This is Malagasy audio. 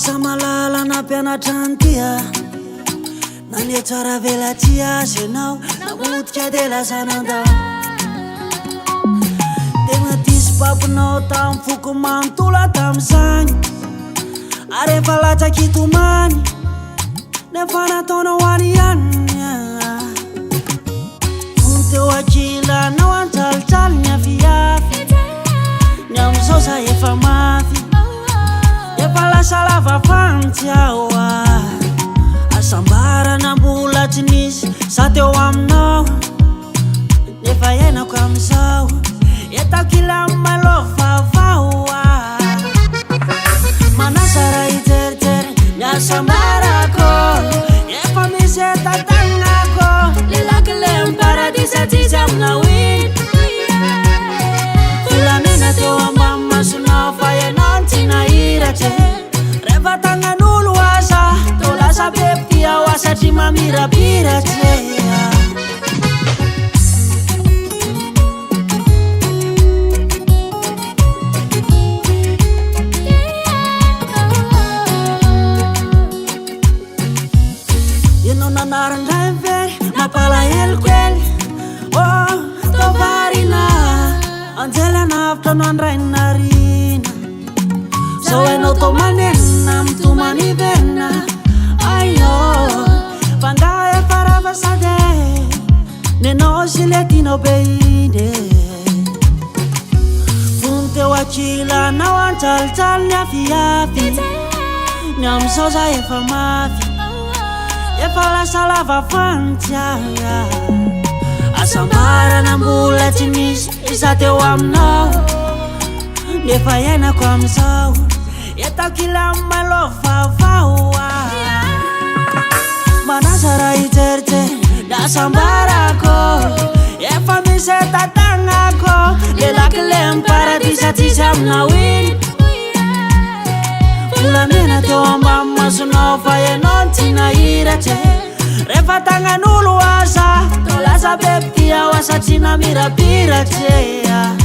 Lasa malala nampianatra ny tia Nania tsara vela tsy azy ianao Namotika de lasa nandao Tegna tisy papinao tamy foko manotola tam'izany Ary efa latsaky hitomany Nefa nataonao any ihany Fony teo ankilanao anjalitsaly ny afiafy Ny am'izao za efa mafy Efa lasa lava fantsy aho Asambarana mbola tsy nisy Za teo aminao Nefa iainako am'izao Etakila malova vao Manasara iteritery Niasambarako Efa misy etatagnako Lelakile paradisa tsisy amina win Volamena teo ambamasonao Fa ianao tsy nahiratra Rehefa tagnan'olo aza Teo lasa bebity ao satria mamirapiratra Ianao nanarandray very Napalahelo kely Oh, tovarina Anjela navitra nandray narina Zao hainao tao manenina Mitomany verina Aio Fanga efa ravasade Nenao sy le tinao be inde Fony teo ankilanao Anjalitsaly ny afiafy Ny am'izao za efa mafy Efa lasa lava fantsy Asambarana mbola tsy nisy Iza teo aminao Nefa iainako am'izao Etakila malova vao Manasara iteritery Nasambarako Efa misy etatagnako Lelakile paradisa tsisy amina win Volamena teo ambamasonao Fa ianao tsy nahiratra Rehefa tagnan'olo aza Teo lasa bebity ao satria namirapiratra